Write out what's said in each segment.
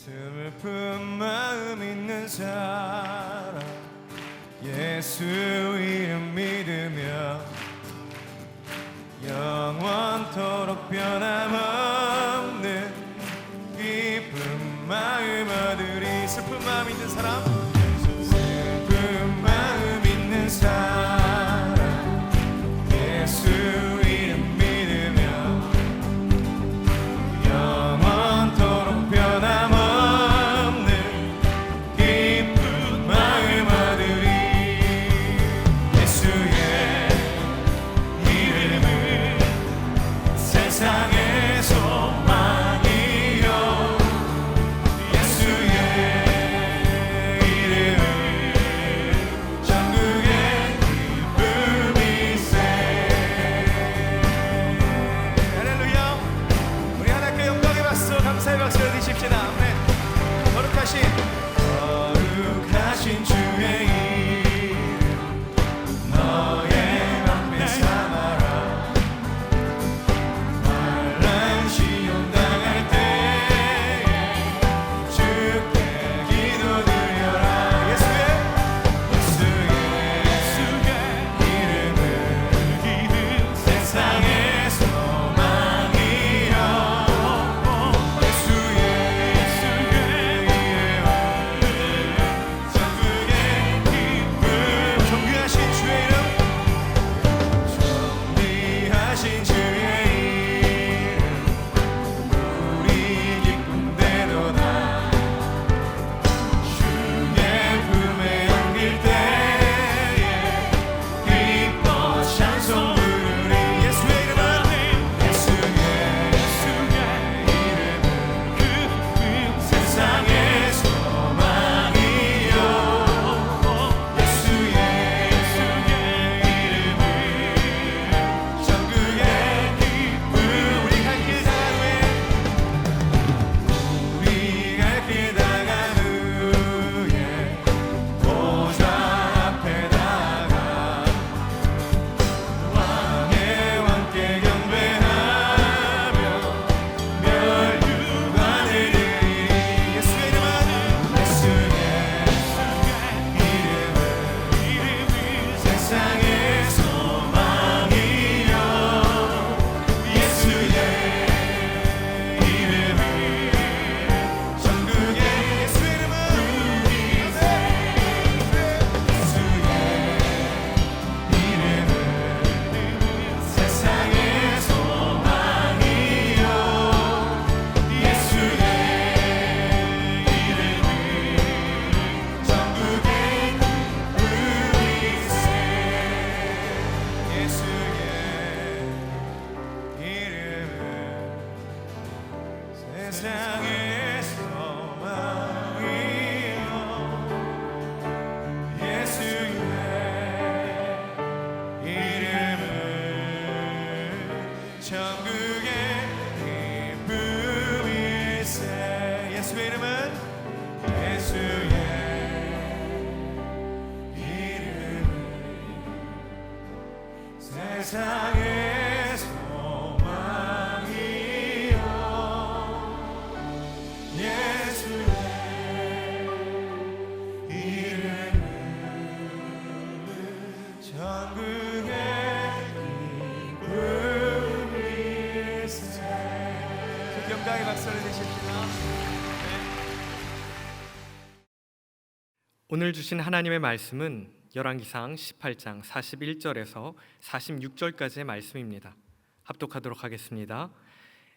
슬픈 마음 있는 사람 예수 이름 믿으며 영원토록 변함없는 기쁜 마음 얻으리. 슬픈 마음 있는 사람, 슬픈 마음 있는 사람 예수 이름 믿으며 영원토록 변함없는 기쁜 마음 얻으리. 예수의 이름은 세상의 소망이요 예수의 이름은 천국의 기쁨일세. 할렐루야. 우리 하나님께 영광의 박수, 감사의 박수를 드십시다. 아멘. 거룩하신 주의 이름 너의 맘에 삼아라. 환난 시험 당할 때에 주께 기도드려라. 예수의 이름은 세상의 소망이요 예수의 이름은 천국의 기쁨. 존귀하신 주의 이름, 존귀하신 주의 이름 우리 기쁨되도다. 주의 품에 안길 때에 기뻐 찬송 부르리. 예수의 이름은 세상의 소망이요 예수의 이름은 천국의 기쁨. 우리 갈 길 다간 후에 보좌 앞에다가 왕의 왕께 경배하며 멸류관을 드리리. 예수의 이름은 세상의 소망이요 예수의 이름은 천국의 예수의 이름은 세상의 소망이요 예수의 이름은 천국의 기쁨일세. 예수의 이름은 세상의 소망이요 예수의 이름은 천국의 기쁨일세. 예수의 이름은 세상의 소망이요 예수의 이름은 천국의 기쁨일세. 영광의 박수를 드십시다. 오늘 주신 하나님의 말씀은 열왕기상 18장 41절에서 46절까지의 말씀입니다. 합독하도록 하겠습니다.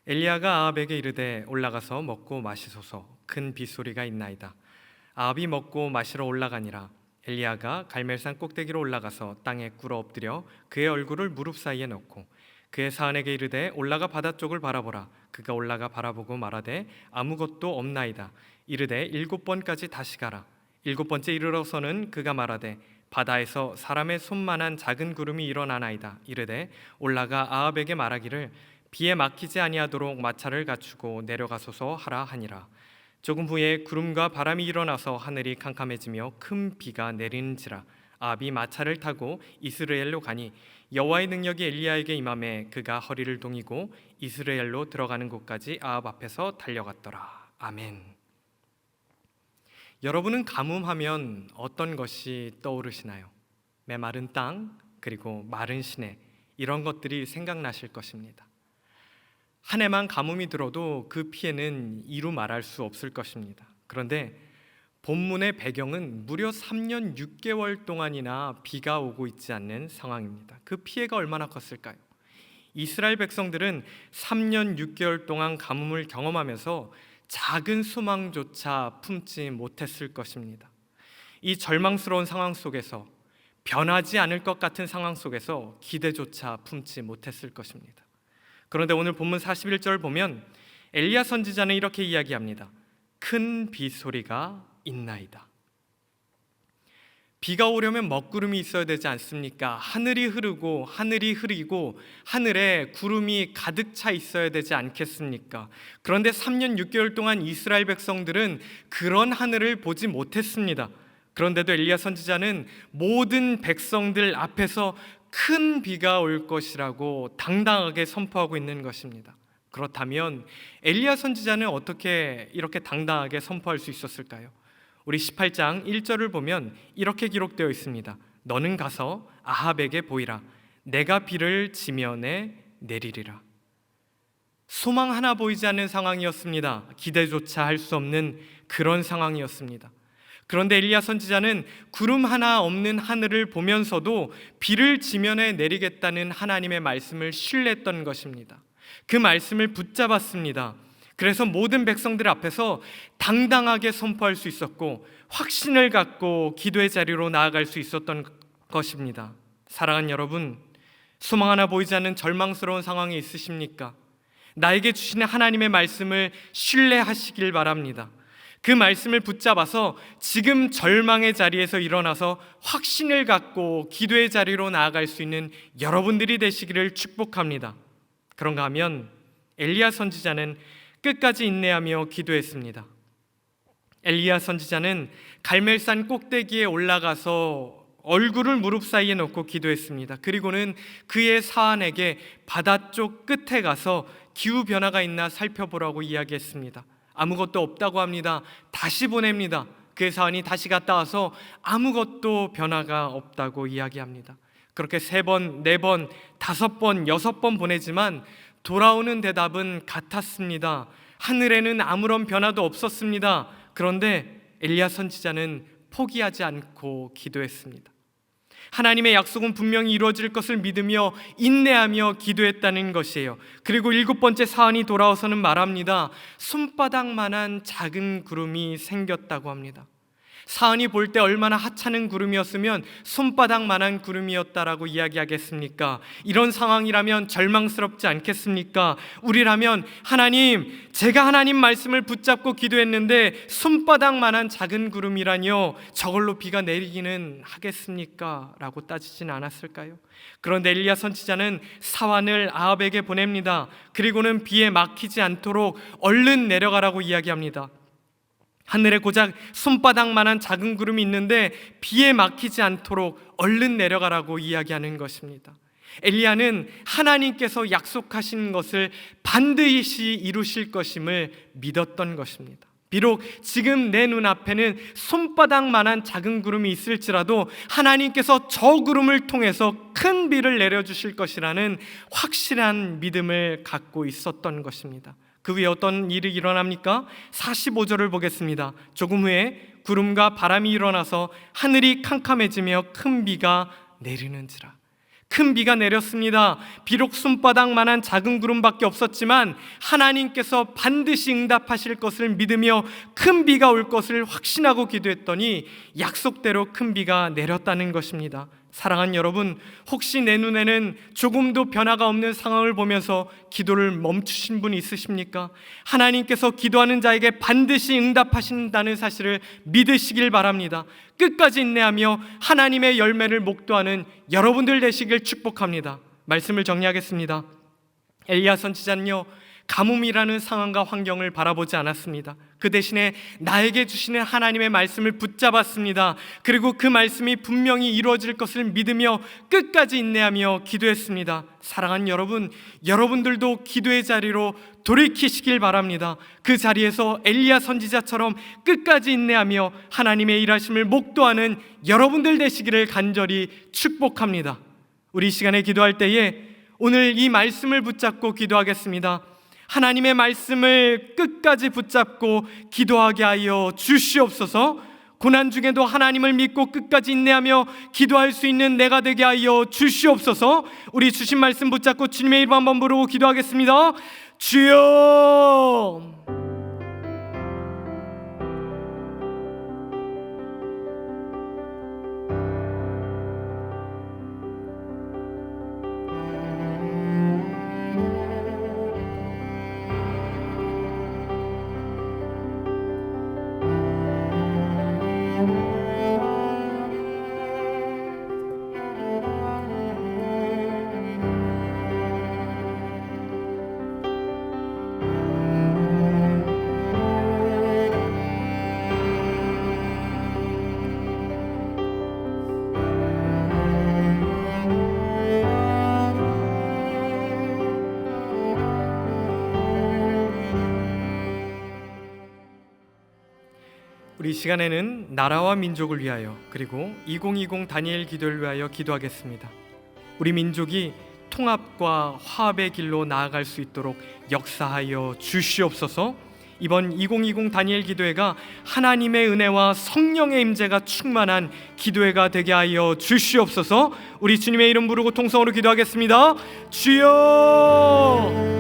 엘리야가 아합에게 이르되 올라가서 먹고 마시소서. 큰 빗소리가 있나이다. 아합이 먹고 마시러 올라가니라. 엘리야가 갈멜산 꼭대기로 올라가서 땅에 꿇어 엎드려 그의 얼굴을 무릎 사이에 넣고 그의 사안에게 이르되 올라가 바다 쪽을 바라보라. 그가 올라가 바라보고 말하되 아무것도 없나이다. 이르되 7번까지 다시 가라. 7번째 이르러서는 그가 말하되 바다에서 사람의 손만한 작은 구름이 일어나나이다. 이르되 올라가 아합에게 말하기를 비에 막히지 아니하도록 마차를 갖추고 내려가소서 하라 하니라. 조금 후에 구름과 바람이 일어나서 하늘이 캄캄해지며 큰 비가 내리는지라. 아합이 마차를 타고 이스라엘로 가니 여호와의 능력이 엘리야에게 임함에 그가 허리를 동이고 이스라엘로 들어가는 곳까지 아합 앞에서 달려갔더라. 아멘. 여러분은 가뭄하면 어떤 것이 떠오르시나요? 메마른 땅, 그리고 마른 시내, 이런 것들이 생각나실 것입니다. 한 해만 가뭄이 들어도 그 피해는 이루 말할 수 없을 것입니다. 그런데 본문의 배경은 무려 3년 6개월 동안이나 비가 오고 있지 않는 상황입니다. 그 피해가 얼마나 컸을까요? 이스라엘 백성들은 3년 6개월 동안 가뭄을 경험하면서 작은 소망조차 품지 못했을 것입니다. 이 절망스러운 상황 속에서, 변하지 않을 것 같은 상황 속에서 기대조차 품지 못했을 것입니다. 그런데 오늘 본문 41절 보면 엘리야 선지자는 이렇게 이야기합니다. 큰 비소리가 있나이다. 비가 오려면 먹구름이 있어야 되지 않습니까? 하늘이 흐르고 하늘이 흐리고 하늘에 구름이 가득 차 있어야 되지 않겠습니까? 그런데 3년 6개월 동안 이스라엘 백성들은 그런 하늘을 보지 못했습니다. 그런데도 엘리야 선지자는 모든 백성들 앞에서 큰 비가 올 것이라고 당당하게 선포하고 있는 것입니다. 그렇다면 엘리야 선지자는 어떻게 이렇게 당당하게 선포할 수 있었을까요? 우리 18장 1절을 보면 이렇게 기록되어 있습니다. 너는 가서 아합에게 보이라. 내가 비를 지면에 내리리라. 소망 하나 보이지 않는 상황이었습니다. 기대조차 할 수 없는 그런 상황이었습니다. 그런데 엘리야 선지자는 구름 하나 없는 하늘을 보면서도 비를 지면에 내리겠다는 하나님의 말씀을 신뢰했던 것입니다. 그 말씀을 붙잡았습니다. 그래서 모든 백성들 앞에서 당당하게 선포할 수 있었고 확신을 갖고 기도의 자리로 나아갈 수 있었던 것입니다. 사랑하는 여러분, 소망 하나 보이지 않는 절망스러운 상황이 있으십니까? 나에게 주시는 하나님의 말씀을 신뢰하시길 바랍니다. 그 말씀을 붙잡아서 지금 절망의 자리에서 일어나서 확신을 갖고 기도의 자리로 나아갈 수 있는 여러분들이 되시기를 축복합니다. 그런가 하면 엘리야 선지자는 끝까지 인내하며 기도했습니다. 엘리야 선지자는 갈멜산 꼭대기에 올라가서 얼굴을 무릎 사이에 놓고 기도했습니다. 그리고는 그의 사환에게 바다 쪽 끝에 가서 기후 변화가 있나 살펴보라고 이야기했습니다. 아무것도 없다고 합니다. 다시 보냅니다. 그의 사환이 다시 갔다 와서 아무것도 변화가 없다고 이야기합니다. 그렇게 3번, 4번, 5번, 6번 보내지만 돌아오는 대답은 같았습니다. 하늘에는 아무런 변화도 없었습니다. 그런데 엘리야 선지자는 포기하지 않고 기도했습니다. 하나님의 약속은 분명히 이루어질 것을 믿으며 인내하며 기도했다는 것이에요. 그리고 7번째 사안이 돌아와서는 말합니다. 손바닥만한 작은 구름이 생겼다고 합니다. 사안이 볼 때 얼마나 하찮은 구름이었으면 손바닥만한 구름이었다라고 이야기하겠습니까? 이런 상황이라면 절망스럽지 않겠습니까? 우리라면 하나님, 제가 하나님 말씀을 붙잡고 기도했는데 손바닥만한 작은 구름이라뇨, 저걸로 비가 내리기는 하겠습니까? 라고 따지진 않았을까요? 그런데 엘리야 선지자는 사환을 아합에게 보냅니다. 그리고는 비에 막히지 않도록 얼른 내려가라고 이야기합니다. 하늘에 고작 손바닥만한 작은 구름이 있는데 비에 막히지 않도록 얼른 내려가라고 이야기하는 것입니다. 엘리야는 하나님께서 약속하신 것을 반드시 이루실 것임을 믿었던 것입니다. 비록 지금 내 눈앞에는 손바닥만한 작은 구름이 있을지라도 하나님께서 저 구름을 통해서 큰 비를 내려주실 것이라는 확실한 믿음을 갖고 있었던 것입니다. 그 위에 어떤 일이 일어납니까? 45절을 보겠습니다. 조금 후에 구름과 바람이 일어나서 하늘이 캄캄해지며 큰 비가 내리는지라. 큰 비가 내렸습니다. 비록 손바닥만한 작은 구름밖에 없었지만 하나님께서 반드시 응답하실 것을 믿으며 큰 비가 올 것을 확신하고 기도했더니 약속대로 큰 비가 내렸다는 것입니다. 사랑하는 여러분, 혹시 내 눈에는 조금도 변화가 없는 상황을 보면서 기도를 멈추신 분이 있으십니까? 하나님께서 기도하는 자에게 반드시 응답하신다는 사실을 믿으시길 바랍니다. 끝까지 인내하며 하나님의 열매를 목도하는 여러분들 되시길 축복합니다. 말씀을 정리하겠습니다. 엘리야 선지자는요, 가뭄이라는 상황과 환경을 바라보지 않았습니다. 그 대신에 나에게 주시는 하나님의 말씀을 붙잡았습니다. 그리고 그 말씀이 분명히 이루어질 것을 믿으며 끝까지 인내하며 기도했습니다. 사랑하는 여러분, 여러분들도 기도의 자리로 돌이키시길 바랍니다. 그 자리에서 엘리야 선지자처럼 끝까지 인내하며 하나님의 일하심을 목도하는 여러분들 되시기를 간절히 축복합니다. 우리 이 시간에 기도할 때에 오늘 이 말씀을 붙잡고 기도하겠습니다. 하나님의 말씀을 끝까지 붙잡고 기도하게 하여 주시옵소서. 고난 중에도 하나님을 믿고 끝까지 인내하며 기도할 수 있는 내가 되게 하여 주시옵소서. 우리 주신 말씀 붙잡고 주님의 이름 한번 부르고 기도하겠습니다. 주여! 우리 시간에는 나라와 민족을 위하여 그리고 2020 다니엘 기도를 위하여 기도하겠습니다. 우리 민족이 통합과 화합의 길로 나아갈 수 있도록 역사하여 주시옵소서. 이번 2020 다니엘 기도회가 하나님의 은혜와 성령의 임재가 충만한 기도회가 되게 하여 주시옵소서. 우리 주님의 이름 부르고 통성으로 기도하겠습니다. 주여!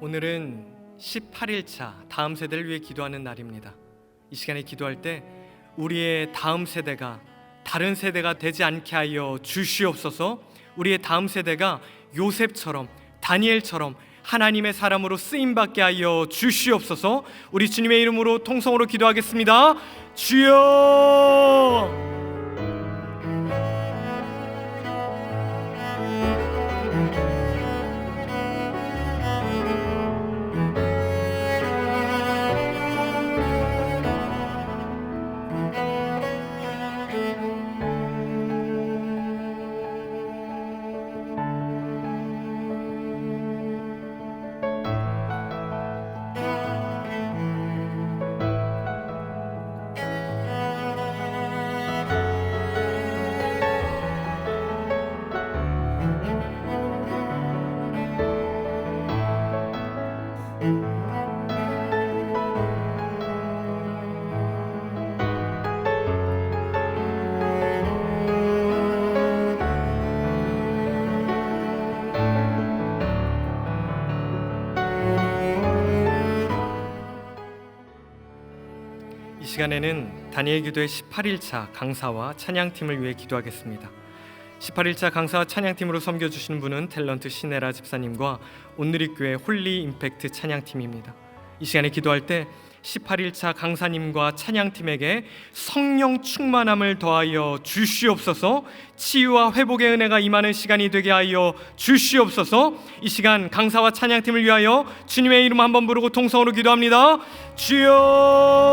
오늘은 18일차 다음 세대를 위해 기도하는 날입니다. 이 시간에 기도할 때 우리의 다음 세대가 다른 세대가 되지 않게 하여 주시옵소서. 우리의 다음 세대가 요셉처럼 다니엘처럼 하나님의 사람으로 쓰임받게 하여 주시옵소서. 우리 주님의 이름으로 통성으로 기도하겠습니다. 주여! 이 시간에는 다니엘 기도의 18일차 강사와 찬양팀을 위해 기도하겠습니다. 18일차 강사와 찬양팀으로 섬겨주시는 분은 탤런트 신혜라 집사님과 온누리교회 홀리 임팩트 찬양팀입니다. 이 시간에 기도할 때 18일차 강사님과 찬양팀에게 성령 충만함을 더하여 주시옵소서. 치유와 회복의 은혜가 임하는 시간이 되게 하여 주시옵소서. 이 시간 강사와 찬양팀을 위하여 주님의 이름 한번 부르고 통성으로 기도합니다. 주여!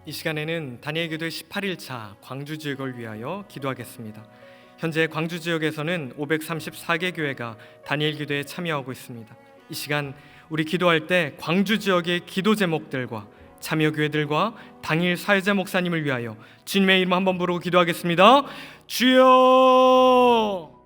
이 시간에는 다니엘 기도의 18일차 광주 지역을 위하여 기도하겠습니다. 현재 광주 지역에서는 534개 교회가 다니엘 기도에 참여하고 있습니다. 이 시간 우리 기도할 때 광주 지역의 기도 제목들과 참여 교회들과 당일 사회자 목사님을 위하여 주님의 이름 한번 부르고 기도하겠습니다. 주여!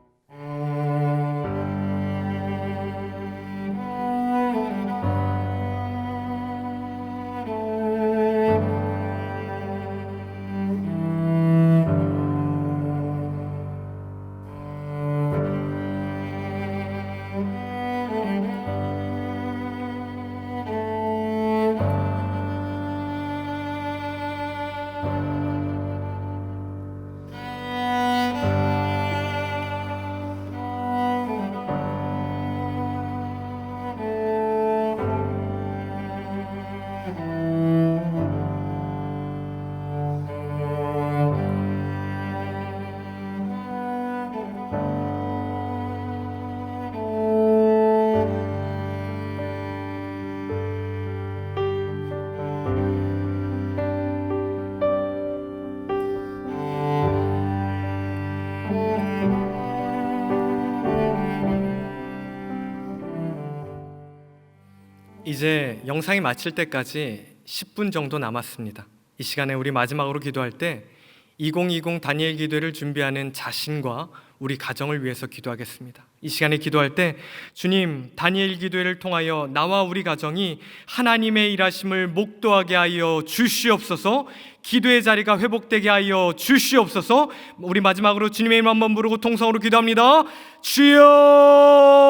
이제 영상이 마칠 때까지 10분 정도 남았습니다. 이 시간에 우리 마지막으로 기도할 때 2020 다니엘 기도회를 준비하는 자신과 우리 가정을 위해서 기도하겠습니다. 이 시간에 기도할 때 주님, 다니엘 기도회를 통하여 나와 우리 가정이 하나님의 일하심을 목도하게 하여 주시옵소서. 기도의 자리가 회복되게 하여 주시옵소서. 우리 마지막으로 주님의 이름 한번 부르고 통성으로 기도합니다. 주여!